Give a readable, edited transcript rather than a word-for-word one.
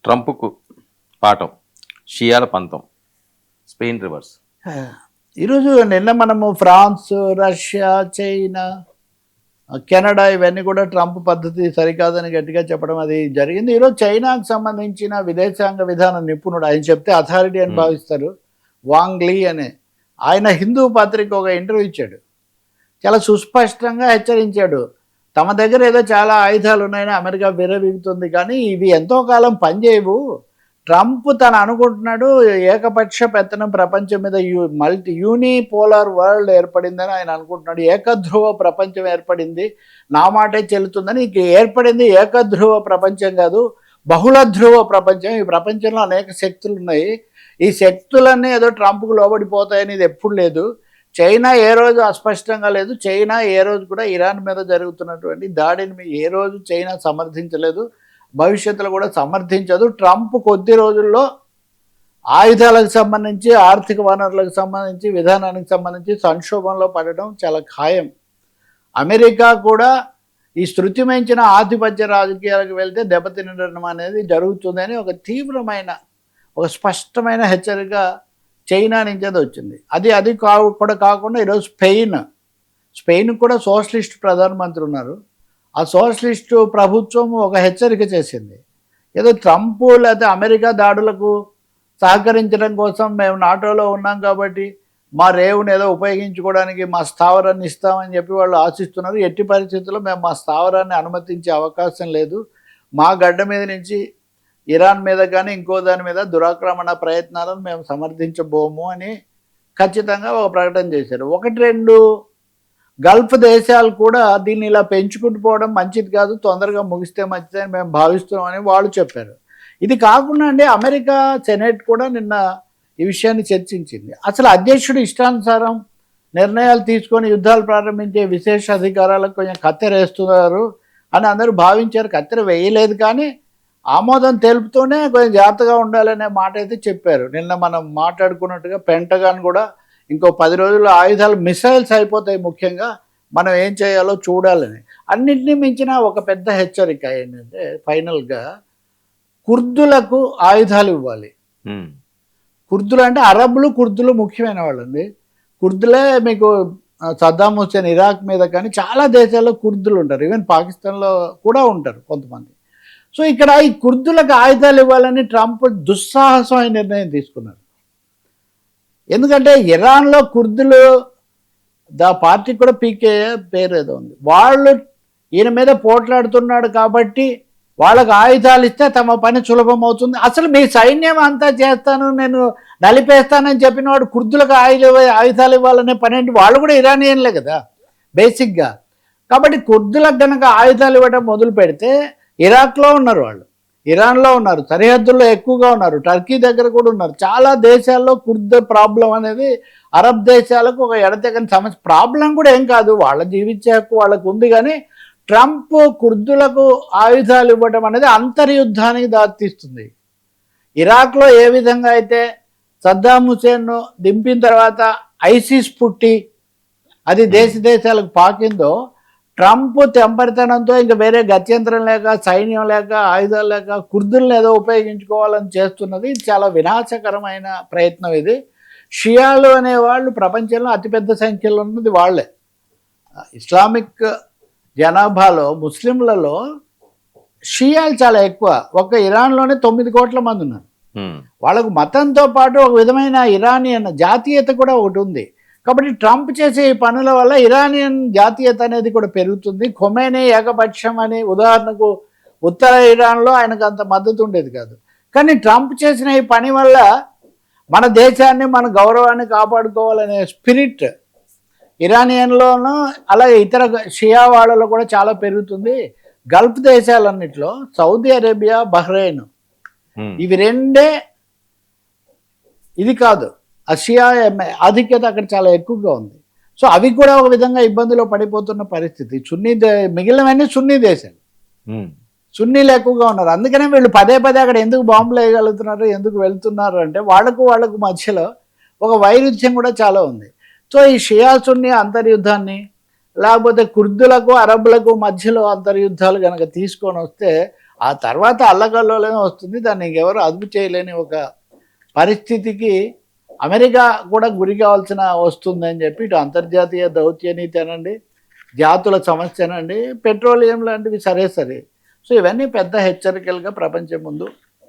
ట్రంప్కు పాఠం, షియాల పంతం, Spain reverse. ఈరోజు నిన్న మనము ఫ్రాన్స్, రష్యా, చైనా, కెనడా ఇవన్నీ కూడా ట్రంప్ పద్ధతి సరికాదని గట్టిగా చెప్పడం అది జరిగింది. ఈరోజు చైనాకు సంబంధించిన విదేశాంగ విధాన నిపుణుడు, ఆయన చెప్తే అథారిటీ అని భావిస్తారు, వాంగ్ లీ అనే ఆయన హిందూ పత్రిక ఒక ఇంటర్వ్యూ ఇచ్చాడు. చాలా సుస్పష్టంగా హెచ్చరించాడు, తమ దగ్గర ఏదో చాలా ఆయుధాలు ఉన్నాయని అమెరికా విర్రవీగుతుంది, కానీ ఇవి ఎంతో కాలం పనిచేయవు. ట్రంప్ తను అనుకుంటున్నాడు ఏకపక్ష పెత్తనం ప్రపంచం మీద యూనిపోలార్ వరల్డ్ ఏర్పడిందని ఆయన అనుకుంటున్నాడు. ఏకధ్రువ ప్రపంచం ఏర్పడింది, నా మాటే చెల్లుతుందని. ఇక ఏర్పడింది ఏకధ్రువ ప్రపంచం కాదు, బహుళ ధ్రువ ప్రపంచం. ఈ ప్రపంచంలో అనేక శక్తులు ఉన్నాయి, ఈ శక్తులన్నీ ఏదో ట్రంప్కు లోబడిపోతాయని ఇది ఎప్పుడు లేదు. చైనా ఏ రోజు అస్పష్టంగా లేదు, చైనా ఏ రోజు కూడా ఇరాన్ మీద జరుగుతున్నటువంటి దాడిని ఏ రోజు చైనా సమర్థించలేదు, భవిష్యత్తులో కూడా సమర్థించదు. ట్రంప్ కొద్ది రోజుల్లో ఆయుధాలకు సంబంధించి, ఆర్థిక వనరులకు సంబంధించి, విధానానికి సంబంధించి సంక్షోభంలో పడడం చాలా ఖాయం. అమెరికా కూడా ఈ శృతి మించిన ఆధిపత్య రాజకీయాలకు వెళ్తే దెబ్బతినడం అనేది జరుగుతుందని ఒక తీవ్రమైన, ఒక స్పష్టమైన హెచ్చరిక చైనా నుంచి అది వచ్చింది. అది కూడా కాకుండా ఈరోజు స్పెయిన్ కూడా సోషలిస్ట్ ప్రధానమంత్రి ఉన్నారు. ఆ సోషలిస్టు ప్రభుత్వం ఒక హెచ్చరిక చేసింది, ఏదో ట్రంప్ లేకపోతే అమెరికా దాడులకు సహకరించడం కోసం మేము నాటోలో ఉన్నాం కాబట్టి మా రేవుని ఏదో ఉపయోగించుకోవడానికి మా స్థావరాన్ని ఇస్తామని చెప్పి వాళ్ళు ఆశిస్తున్నారు. ఎట్టి పరిస్థితుల్లో మేము మా స్థావరాన్ని అనుమతించే అవకాశం లేదు, మా గడ్డ మీద నుంచి ఇరాన్ మీద కానీ ఇంకో దాని మీద దురాక్రమణ ప్రయత్నాలను మేము సమర్థించబోము అని ఖచ్చితంగా ఒక ప్రకటన చేశారు. 1-2 గల్ఫ్ దేశాలు కూడా దీన్ని ఇలా పెంచుకుంటూ పోవడం మంచిది కాదు, తొందరగా ముగిస్తే మంచిదని మేము భావిస్తున్నామని వాళ్ళు చెప్పారు. ఇది కాకుండా అండి, అమెరికా సెనెట్ కూడా నిన్న ఈ విషయాన్ని చర్చించింది. అసలు అధ్యక్షుడు ఇష్టానుసారం నిర్ణయాలు తీసుకొని యుద్ధాలు ప్రారంభించే విశేష అధికారాలకు కొంచెం కత్తెరేస్తున్నారు అని అందరూ భావించారు. కత్తెర వేయలేదు, కానీ ఆమోదం తెలుపుతూనే కొంచెం జాగ్రత్తగా ఉండాలనే మాట అయితే చెప్పారు. నిన్న మనం మాట్లాడుకున్నట్టుగా పెంటగాన్ కూడా ఇంకో 10 రోజుల్లో ఆయుధాలు, మిసైల్స్ అయిపోతాయి, ముఖ్యంగా మనం ఏం చేయాలో చూడాలని. అన్నింటినీ మించిన ఒక పెద్ద హెచ్చరిక ఏంటంటే ఫైనల్గా కుర్దులకు ఆయుధాలు ఇవ్వాలి. కుర్దులు అంటే అరబ్బులు, కుర్దులు ముఖ్యమైన వాళ్ళండి. కుర్దులే మీకు సద్దాం హుస్సేన్ ఇరాక్ మీద కానీ చాలా దేశాల్లో కుర్దులు ఉంటారు, ఈవెన్ పాకిస్తాన్లో కూడా ఉంటారు కొంతమంది. సో ఇక్కడ ఈ కుర్దులకు ఆయుధాలు ఇవ్వాలని ట్రంప్ దుస్సాహసమైన నిర్ణయం తీసుకున్నారు. ఎందుకంటే ఇరాన్లో కుర్దులు, పార్టీ కూడా పీకే పేరు ఏదో ఉంది, వాళ్ళు ఈయన మీద పోట్లాడుతున్నాడు కాబట్టి వాళ్ళకు ఆయుధాలు ఇస్తే తమ పని సులభం అవుతుంది. అసలు మీ సైన్యం అంతా చేస్తాను, నేను నలిపేస్తానని చెప్పిన వాడు కుర్దులకు ఆయుధాలు ఇవ్వాలనే పని ఏంటి? వాళ్ళు కూడా ఇరానియన్లే కదా బేసిక్గా. కాబట్టి కుర్దులకు కనుక ఆయుధాలు ఇవ్వడం మొదలు పెడితే, ఇరాక్లో ఉన్నారు వాళ్ళు, ఇరాన్లో ఉన్నారు, సరిహద్దుల్లో ఎక్కువగా ఉన్నారు, టర్కీ దగ్గర కూడా ఉన్నారు, చాలా దేశాల్లో కుర్ద్ ప్రాబ్లం అనేది అరబ్ దేశాలకు ఒక ఎడతెగని సమస్య. ప్రాబ్లం కూడా ఏం కాదు, వాళ్ళ జీవించే హక్కు వాళ్ళకు ఉంది, కానీ ట్రంప్ కుర్దులకు ఆయుధాలు ఇవ్వడం అనేది అంతర్యుద్ధానికి దారితీస్తుంది. ఇరాక్లో ఏ విధంగా అయితే సద్దాం హుసేన్ను దింపిన తర్వాత ఐసిస్ పుట్టి అది దేశాలకు పాకిందో, ట్రంప్ తెంపరితనంతో ఇంకా వేరే గత్యంతరం లేక, సైన్యం లేక, ఆయుధాలు లేక కుర్దులను ఏదో ఉపయోగించుకోవాలని చేస్తున్నది చాలా వినాశకరమైన ప్రయత్నం ఇది. షియాలు అనేవాళ్ళు ప్రపంచంలో అతిపెద్ద సంఖ్యలో ఉన్నది వాళ్ళే. ఇస్లామిక్ జనాభాలో ముస్లింలలో షియాలు చాలా ఎక్కువ. ఒక ఇరాన్లోనే 9 కోట్ల మంది ఉన్నారు. వాళ్ళకు మతంతో పాటు ఒక విధమైన ఇరానియన్ జాతీయత కూడా ఒకటి ఉంది. కాబట్టి ట్రంప్ చేసే ఈ పనుల వల్ల ఇరానియన్ జాతీయత అనేది కూడా పెరుగుతుంది. ఖొమైనీ ఏకపక్షం అని, ఉదాహరణకు ఉత్తర ఇరాన్లో ఆయనకు అంత మద్దతు ఉండేది కాదు, కానీ ట్రంప్ చేసిన ఈ పని వల్ల మన దేశాన్ని, మన గౌరవాన్ని కాపాడుకోవాలనే స్పిరిట్ ఇరానియన్లోనూ అలాగే ఇతర షియా వాళ్ళలో కూడా చాలా పెరుగుతుంది. గల్ఫ్ దేశాలన్నింటిలో సౌదీ అరేబియా, బహ్రెయిన్ ఇవి రెండే ఇది కాదు, షియా ఆధిక్యత అక్కడ చాలా ఎక్కువగా ఉంది. సో అవి కూడా ఒక విధంగా ఇబ్బందిలో పడిపోతున్న పరిస్థితి. మిగిలినవన్నీ సున్నీ దేశాలు, సున్నీలు ఎక్కువగా ఉన్నారు. అందుకనే వీళ్ళు పదే అక్కడ ఎందుకు బాంబులు వేయగలుగుతున్నారు, ఎందుకు వెళ్తున్నారు అంటే వాళ్ళకు మధ్యలో ఒక వైరుధ్యం కూడా చాలా ఉంది. సో ఈ షియా సున్నీ అంతర్యుద్ధాన్ని, లేకపోతే కుర్దులకు అరబ్బులకు మధ్యలో అంతర్యుద్ధాలు కనుక తీసుకొని వస్తే ఆ తర్వాత అల్లకల్లోనే వస్తుంది. దాన్ని ఇంకెవరు అదుపు చేయలేని ఒక పరిస్థితికి అమెరికా కూడా గురి కావాల్సిన వస్తుందని చెప్పి ఇటు అంతర్జాతీయ దౌత్యనీతి అనండి, జాతుల సమస్య అనండి, పెట్రోలియం లాంటివి సరే. సో ఇవన్నీ పెద్ద హెచ్చరికలుగా ప్రపంచం ముందు